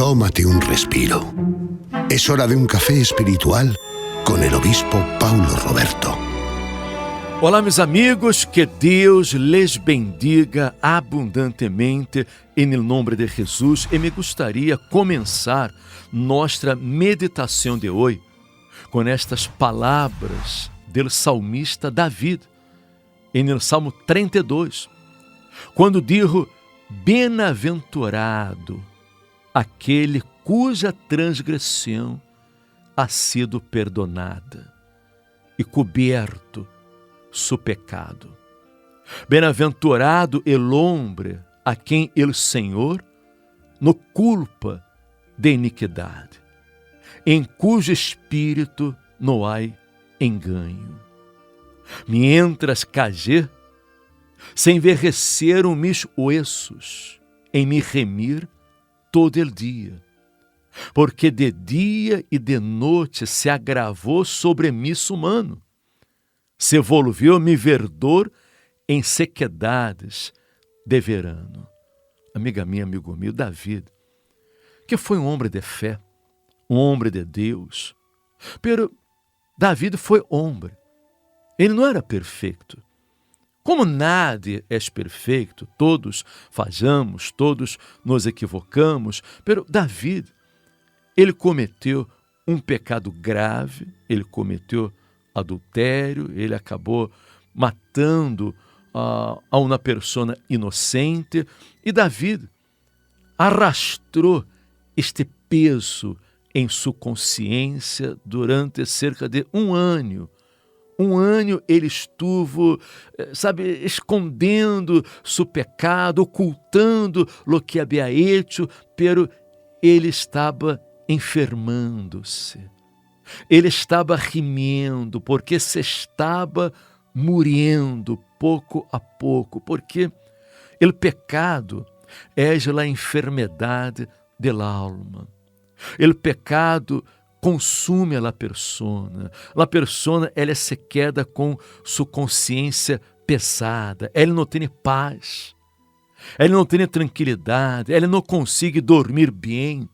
tómate un respiro. Es hora de un café espiritual con el obispo Paulo Roberto. Olá, meus amigos, que Deus les bendiga abundantemente em nome de Jesus. E me gostaria começar nossa meditação de hoje com estas palavras do salmista David, em Salmo 32, quando dijo: bem-aventurado aquele cuja transgressão ha sido perdonada e coberto su pecado. Bem-aventurado el hombre a quem el Senhor no culpa de iniquidade, em cujo espírito não há engano. Mientras callé, se envergeceram mis huesos em me remir todo el dia, porque de dia e de noite se agravou sobre mim su mano. Se volviu mi verdor em sequedades de verano. Amiga minha, amigo meu, David, que foi um homem de fé, um homem de Deus. Pero David foi homem. Ele não era perfeito. Como nada é perfeito, todos falhamos, todos nos equivocamos. Pero David, ele cometeu um pecado grave, ele cometeu adultério, ele acabou matando a uma pessoa inocente, e David arrastou este peso em sua consciência durante cerca de um ano. Um ano ele estuvo, escondendo seu pecado, ocultando o que havia hecho, pero ele estava enfermando-se. Ele estava gemendo, porque se estava morrendo pouco a pouco, porque o pecado é a enfermidade da alma. O pecado consume a persona. A persona, ela se queda com sua consciência pesada. Ela não tem paz. Ela não tem tranquilidade. Ela não consegue dormir bem.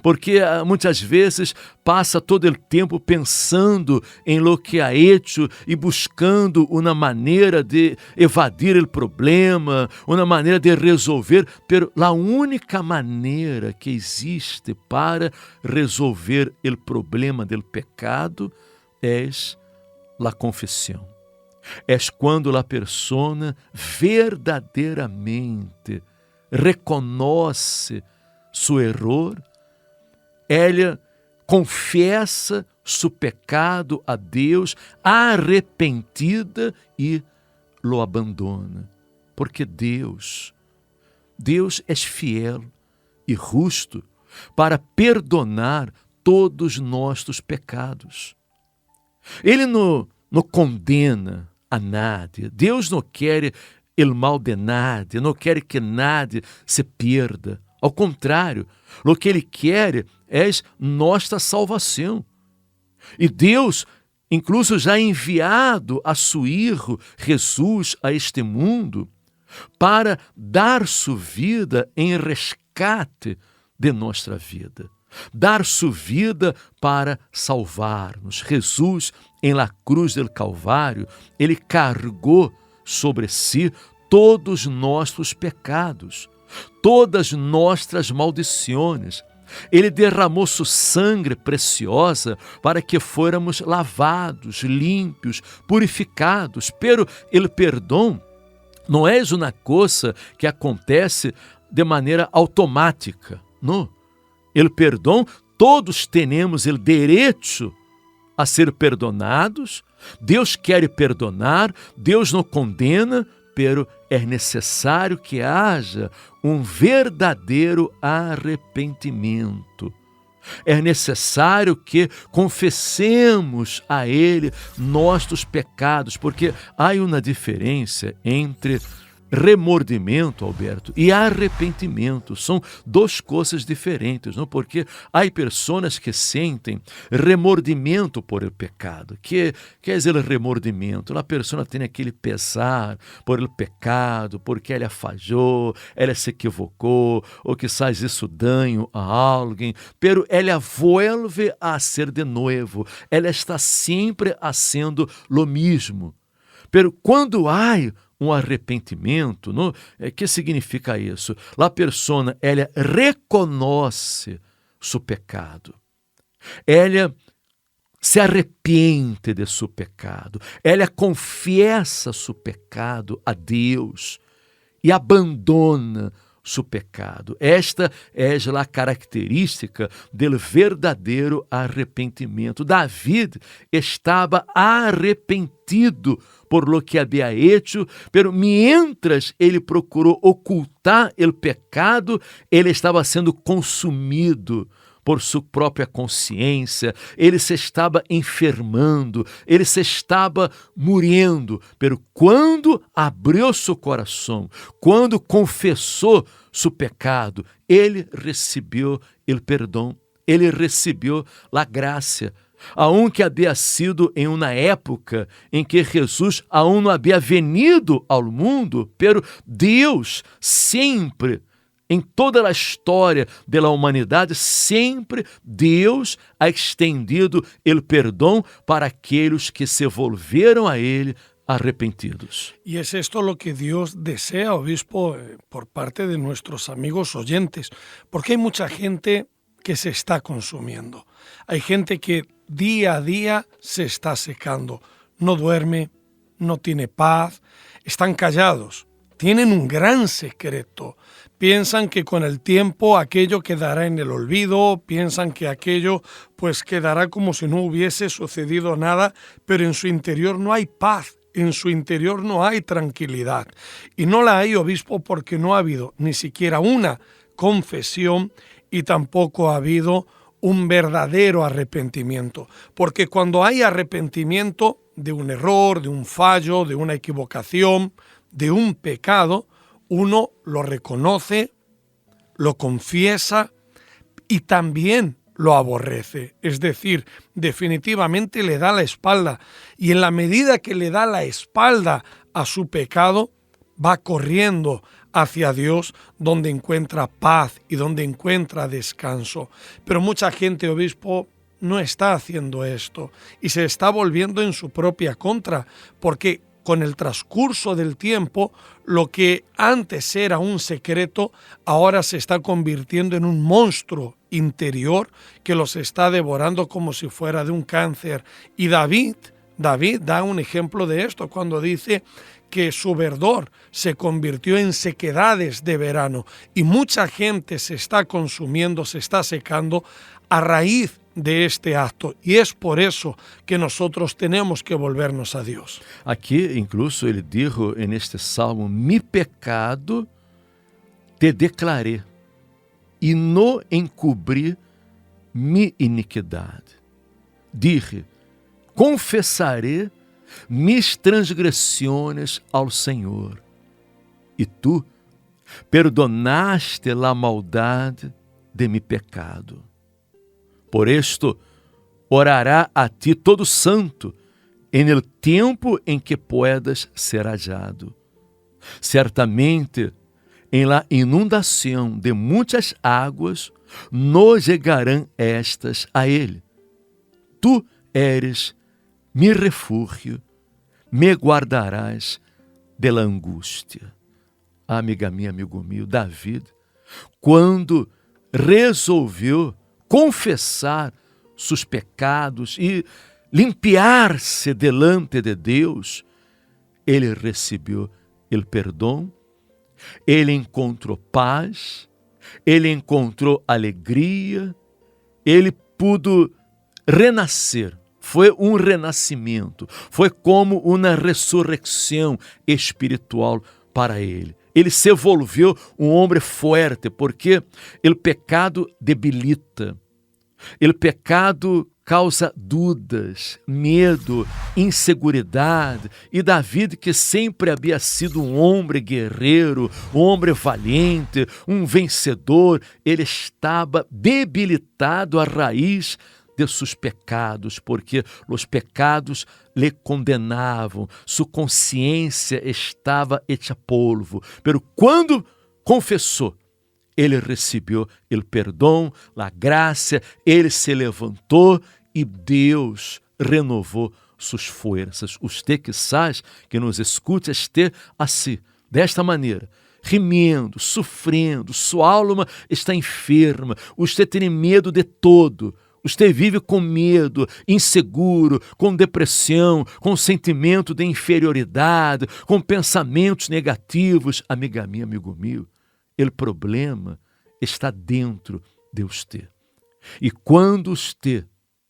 Porque muitas vezes passa todo o tempo pensando em lo que ha hecho e buscando uma maneira de evadir o problema, uma maneira de resolver, pero a única maneira que existe para resolver o problema do pecado é a confissão. É quando a persona verdadeiramente reconhece seu erro. Ela confessa seu pecado a Deus, arrependida, e lo abandona. Porque Deus é fiel e justo para perdonar todos nossos pecados. Ele não condena a nada. Deus não quer o mal de nada, não quer que nada se perda. Ao contrário, o que Ele quer é nossa salvação. E Deus, incluso já enviado a seu Filho, Jesus, a este mundo, para dar sua vida em rescate de nossa vida. Dar sua vida para salvar-nos. Jesus, em la cruz del Calvário, Ele carregou sobre si todos nossos pecados, todas nossas maldições. Ele derramou sua sangue preciosa para que fôramos lavados, limpos, purificados. Pero o perdão não é uma coisa que acontece de maneira automática. Não. O perdão, todos temos o direito a ser perdonados. Deus quer perdonar, Deus não condena, pero é necessário que haja um verdadeiro arrependimento. É necessário que confessemos a Ele nossos pecados, porque há uma diferença entre remordimento, Alberto, e arrependimento são duas coisas diferentes, não? Porque há pessoas que sentem remordimento por el pecado. Que é o remordimento? A pessoa tem aquele pesar por el pecado, porque ela falhou, ela se equivocou, ou que faz isso dano a alguém, pero ela vuelve a ser de novo, ela está sempre fazendo lo mesmo. Pero quando há arrependimento, não? Que significa isso? A pessoa, ela reconhece seu pecado. Ela se arrepende de seu pecado. Ela confessa seu pecado a Deus e abandona seu pecado. Esta é a característica do verdadeiro arrependimento. David estava arrependido por lo que havia hecho, pero mientras ele procurou ocultar o pecado, ele estava sendo consumido por sua própria consciência, ele se estava enfermando, ele se estava morrendo, pero quando abriu seu coração, quando confessou seu pecado, ele recebeu o perdão, ele recebeu a graça. Aunque havia sido em uma época em que Jesus aún não havia venido ao mundo, pero Deus sempre, em toda a história da humanidade, sempre Deus ha estendido o perdão para aqueles que se volveram a Ele arrepentidos. Y es esto lo que Dios desea, obispo, por parte de nuestros amigos oyentes, porque hay mucha gente que se está consumiendo. Hay gente que día a día se está secando, no duerme, no tiene paz, están callados, tienen un gran secreto. Piensan que con el tiempo aquello quedará en el olvido, piensan que aquello pues quedará como si no hubiese sucedido nada, pero en su interior no hay paz, en su interior no hay tranquilidad. Y no la hay, obispo, porque no ha habido ni siquiera una confesión y tampoco ha habido un verdadero arrepentimiento. Porque cuando hay arrepentimiento de un error, de un fallo, de una equivocación, de un pecado, uno lo reconoce, lo confiesa y también lo aborrece. Es decir, definitivamente le da la espalda. Y en la medida que le da la espalda a su pecado, va corriendo hacia Dios, donde encuentra paz y donde encuentra descanso. Pero mucha gente, obispo, no está haciendo esto y se está volviendo en su propia contra, porque con el transcurso del tiempo, lo que antes era un secreto, ahora se está convirtiendo en un monstruo interior que los está devorando como si fuera de un cáncer. Y David da un ejemplo de esto cuando dice que su verdor se convirtió en sequedades de verano y mucha gente se está consumiendo, se está secando a raíz de este acto, y es por eso que nosotros tenemos que volvernos a Dios. Aqui, incluso, ele dijo en este salmo: mi pecado te declaré e no encobri mi iniquidad. Dije, confessaré mis transgressões ao Senhor, e tu perdonaste la maldade de mi pecado. Por esto, orará a ti todo santo, en el tempo em que puedas ser hallado. Certamente, em la inundação de muitas águas, no llegarão estas a ele. Tu eres mi refúgio, me guardarás de la angústia. Amiga minha, amigo meu, David, quando resolveu confessar seus pecados e limpiar-se delante de Deus, ele recebeu o perdão, ele encontrou paz, ele encontrou alegria, ele pôde renascer. Foi um renascimento, foi como uma ressurreição espiritual para ele. Ele se volveu um homem forte, porque o pecado debilita, o pecado causa dúvidas, medo, inseguridade. E David, que sempre havia sido um homem guerreiro, um homem valente, um vencedor, ele estava debilitado à raiz de seus pecados, porque os pecados lhe condenavam, sua consciência estava hecha polvo. Pero quando confessou, ele recebeu o perdão, a graça, ele se levantou e Deus renovou suas forças. Você que nos escute, esteja assim, desta maneira, gemendo, sofrendo, sua alma está enferma, você tem medo de todo. Você vive com medo, inseguro, com depressão, com sentimento de inferioridade, com pensamentos negativos. Amiga minha, amigo meu, o problema está dentro de você. E quando você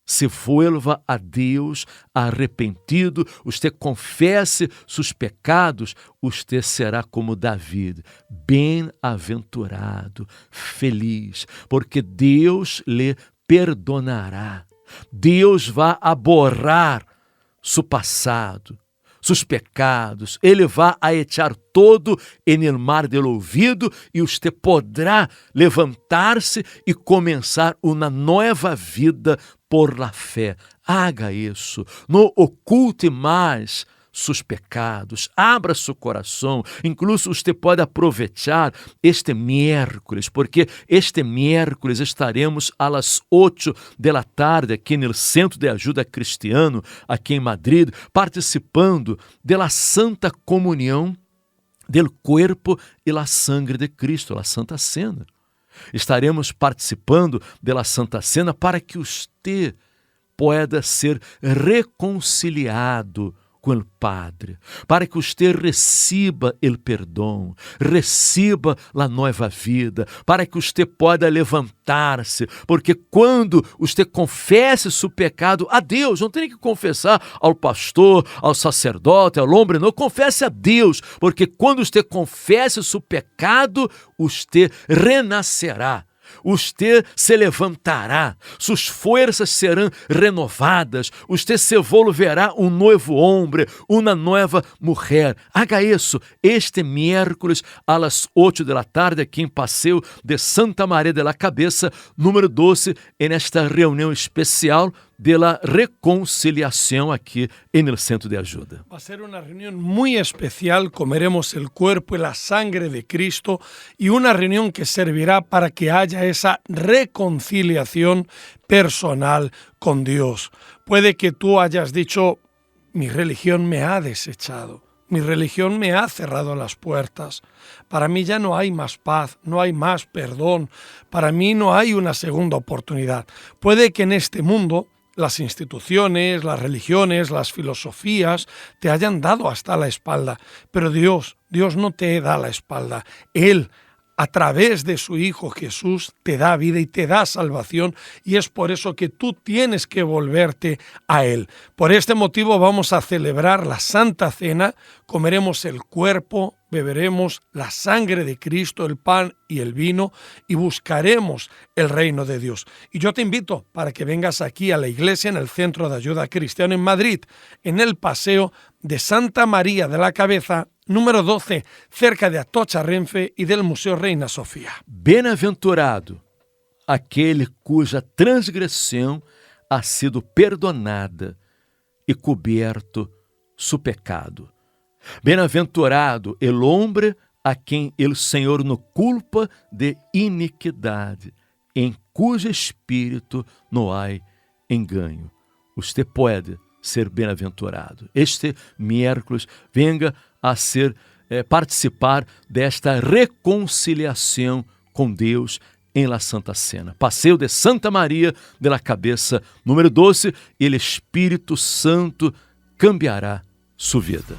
se volva a Deus arrependido, você confesse seus pecados, você será como David, bem-aventurado, feliz, porque Deus lhe perdonará. Deus vai borrar seu passado, seus pecados. Ele vai echar todo em el mar del ouvido e você poderá levantar-se e começar uma nova vida por la fé. Haga isso. Não oculte mais seus pecados, abra seu coração. Incluso você pode aproveitar este miércoles, porque este miércoles estaremos às 8 da tarde aqui no Centro de Ajuda Cristiano, aqui em Madrid, participando da Santa Comunhão do corpo e la sangre de Cristo, a Santa Cena. Estaremos participando da Santa Cena para que você pueda ser reconciliado com o Padre, para que você receba o perdão, receba a nova vida, para que você possa levantar-se, porque quando você confessa seu pecado a Deus, não tem que confessar ao pastor, ao sacerdote, ao homem, não, confesse a Deus, porque quando você confessa seu pecado, você renascerá. Você se levantará, suas forças serão renovadas, você se volverá um novo homem, uma nova mulher. Haga isso este miércoles às 8 da tarde aqui em Passeio de Santa Maria de la Cabeça, número 12, nesta reunião especial de la reconciliación aquí en el Centro de Ayuda. Va a ser una reunión muy especial, comeremos el cuerpo y la sangre de Cristo y una reunión que servirá para que haya esa reconciliación personal con Dios. Puede que tú hayas dicho, mi religión me ha desechado. Mi religión me ha cerrado las puertas. Para mí ya no hay más paz, no hay más perdón. Para mí no hay una segunda oportunidad. Puede que en este mundo las instituciones, las religiones, las filosofías te hayan dado hasta la espalda, pero Dios no te da la espalda. Él, a través de su Hijo Jesús, te da vida y te da salvación, y es por eso que tú tienes que volverte a Él. Por este motivo vamos a celebrar la Santa Cena, comeremos el cuerpo, beberemos la sangre de Cristo, el pan y el vino, y buscaremos el reino de Dios. Y yo te invito para que vengas aquí a la iglesia en el Centro de Ayuda Cristiana en Madrid, en el Paseo de Santa María de la Cabeza, número 12, cerca de Atocha Renfe y del Museo Reina Sofía. Bem-aventurado aquele cuja transgressão ha sido perdonada e coberto su pecado. Bem-aventurado el hombre a quem el Senhor não culpa de iniquidade, em cujo espírito não há engano. Você pode ser bem-aventurado. Este miércoles venga a participar desta reconciliação com Deus em la Santa Cena. Passeio de Santa Maria de la Cabeça, número 12, e o Espírito Santo cambiará sua vida.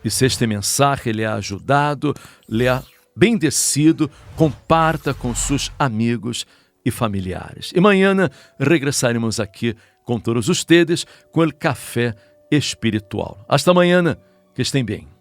E se este mensagem lhe ha ajudado, lhe ha bendecido, comparta com seus amigos e familiares. E amanhã regressaremos aqui com todos ustedes com o café espiritual. Hasta amanhã, que estén bem.